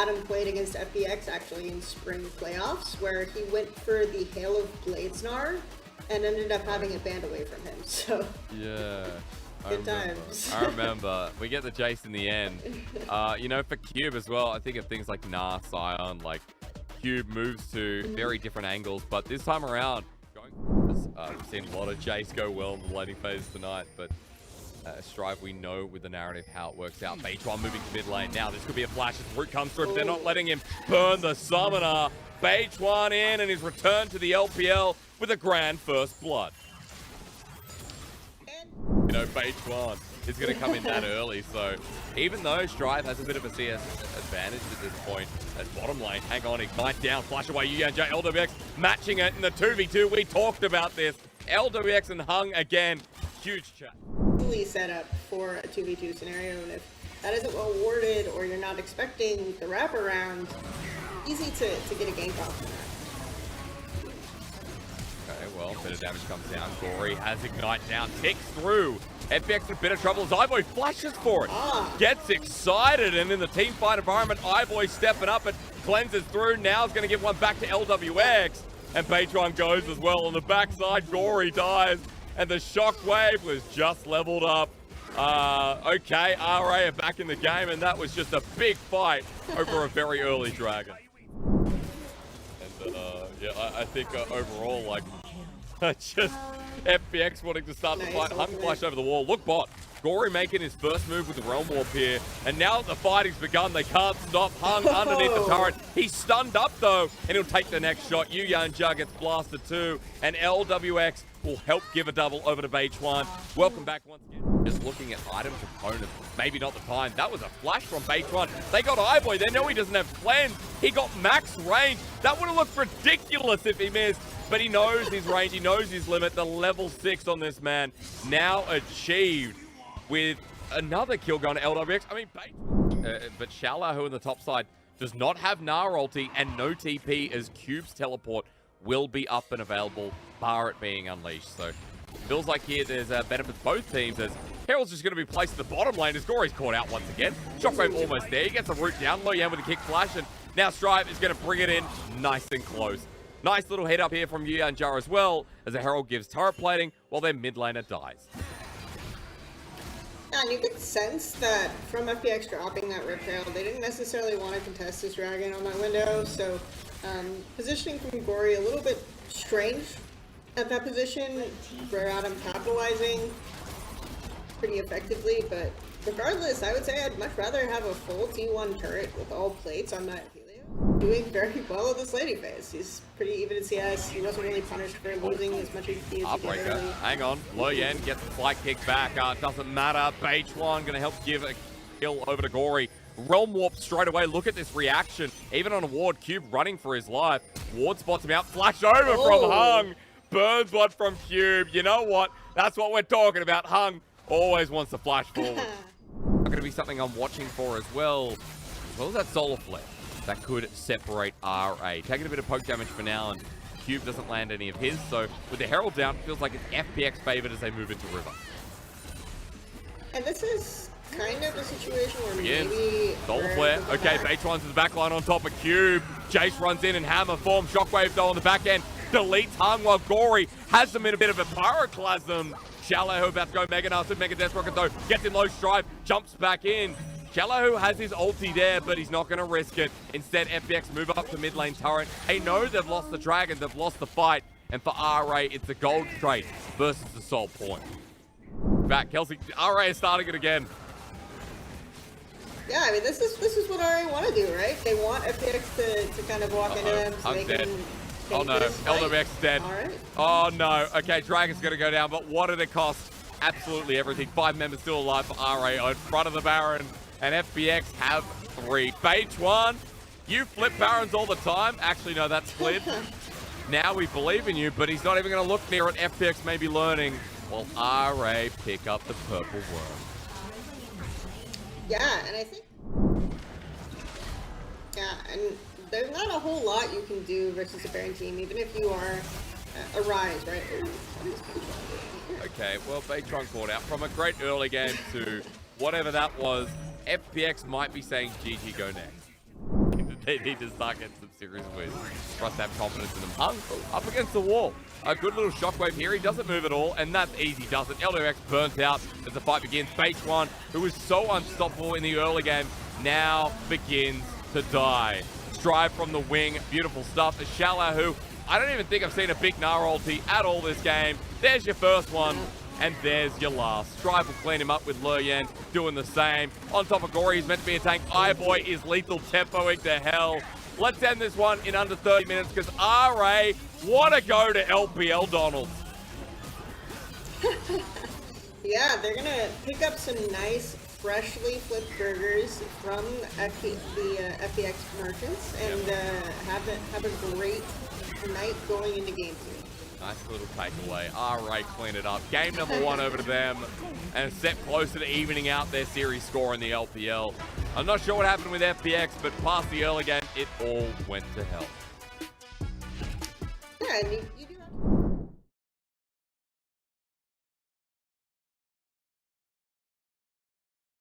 Adam played against FPX actually in spring playoffs, where he went for the Hail of Bladesnar and ended up having it banned away from him. So yeah. good times. I remember. We get the Jace in the end. You know, for Cube as well, I think of things like Gnar, Sion, like Cube moves to very different angles, but this time around, we've seen a lot of Jace go well in the laning phase tonight, but Strive, we know with the narrative how it works out. Beitwan moving to mid lane. Now, this could be a flash as Root comes through, but they're not letting him burn the Summoner. Beitwan in and his return to the LPL with a grand first blood. You know, Beitwan is going to come in that early, so even though Strive has a bit of a CS advantage at this point, at bottom lane, hang on, Ignite down, flash away, Yuyanjia, LWX matching it in the 2v2. We talked about this. LWX and Hung again, huge chat. Set up for a 2v2 scenario, and if that isn't well warded or you're not expecting the wraparound, easy to get a gank off from that. Okay, well, a bit of damage comes down. Gory has Ignite down, ticks through. FPX in a bit of trouble as iBoy flashes for it. Gets excited, and in the team fight environment, iBoy stepping up and cleanses through. Now is going to give one back to LWX, and Beitwan goes as well. On the backside, Gory dies, and the Shockwave was just leveled up. Okay, RA are back in the game, and that was just a big fight over a very early dragon. And yeah, I think overall, like, just FPX wanting to start the fight. Hung flash over the wall. Look bot. Gory making his first move with the Realm Warp here. And now that the fighting's begun, they can't stop. Hung underneath the turret. He's stunned up though, and he'll take the next shot. Yuyanjia gets blasted too. And LWX will help give a double over to Beitwan. Welcome back once again. Just looking at item components. Maybe not the time. That was a flash from Beitwan. They got iBoy. They know he doesn't have cleanse. He got max range. That would have looked ridiculous if he missed. But he knows his range. He knows his limit. The level 6 on this man now achieved with another kill going to LWX. I mean, but Shala, who on the top side does not have Gnar ulti and no TP, as Cube's teleport will be up and available, bar it being unleashed. So feels like here there's benefits both teams, as Herald's just going to be placed in the bottom lane as Gory's caught out once again. Shockwave almost there. He gets a root down. Loyan with a kick flash, and now Strive is going to bring it in nice and close. Nice little head up here from Yuyanjia as well, as the Herald gives turret plating while their mid laner dies. Yeah, and you could sense that from FPX dropping that Rip Trail, they didn't necessarily want to contest this dragon on that window, so positioning from Gory a little bit strange at that position. Rare Adam capitalizing pretty effectively, but regardless, I would say I'd much rather have a full T1 turret with all plates on that Helio. Doing very well in this laning phase. He's pretty even in CS. He wasn't really punished for losing as much as he did. Heartbreaker. Hang on. Loyan gets the flight kick back. Doesn't matter. Beitwan going to help give a kill over to Gory. Realm Warp straight away. Look at this reaction. Even on a ward, Cube running for his life. Ward spots him out. Flash over from Hung. Burns one from Cube. You know what? That's what we're talking about. Hung always wants to flash forward. Going to be something I'm watching for as well as that Solar Flare that could separate RA. Taking a bit of poke damage for now, and Cube doesn't land any of his. So with the Herald down, it feels like it's FPX favored as they move into River. And this is kind of a situation where maybe... Solar Flare. Okay, Beitwan's in the back line on top of Cube. Jace runs in hammer form. Shockwave though on the back end. Deletes Hung while Gory has them in a bit of a pyroclasm. Shallow about to go Mega Nasty. Mega Death Rocket though gets in low Strive. Jumps back in. Shallow has his ulti there, but he's not going to risk it. Instead, FPX move up to mid lane turret. They know they've lost the dragon, they've lost the fight, and for RA, it's a gold trade versus the soul point. Back, Kelsey, RA is starting it again. Yeah, I mean, this is what RA want to do, right? They want FPX to kind of walk into them so they can... Oh no, LWX is dead. Right. Oh no, okay, Dragon's going to go down, but what did it cost? Absolutely everything. 5 members still alive for RA in front of the Baron. And FPX have 3. Beitwan, you flip Barons all the time. Actually, no, that's split. Now we believe in you, but he's not even going to look near it. FPX may be learning while RA pick up the purple worm. Yeah, and I think... Yeah, and there's not a whole lot you can do versus a Baron team, even if you are a Rise, right? Okay, well, Beitwan caught out from a great early game to whatever that was. FPX might be saying GG, go next. They need to start getting some serious wins for us to have confidence in them. Hung up against the wall. A good little shockwave here. He doesn't move at all, and that's easy, does it? LWX burnt out as the fight begins. H1, who was so unstoppable in the early game, now begins to die. Strive from the wing. Beautiful stuff. Shala, who I don't even think I've seen a big Nara ulti at all this game. There's your first one. And there's your last. Strive will clean him up with Luryen doing the same. On top of Gory, he's meant to be a tank. iBoy is lethal tempoing to hell. Let's end this one in under 30 minutes because RA want to go to LPL, Donald. Yeah, they're going to pick up some nice, freshly flipped burgers from the FPX merchants and have a great night going into game 2. Nice little takeaway. RA clean it up. Game number 1 over to them and a step closer to evening out their series score in the LPL. I'm not sure what happened with FPX, but past the early game, it all went to hell. Yeah, and you do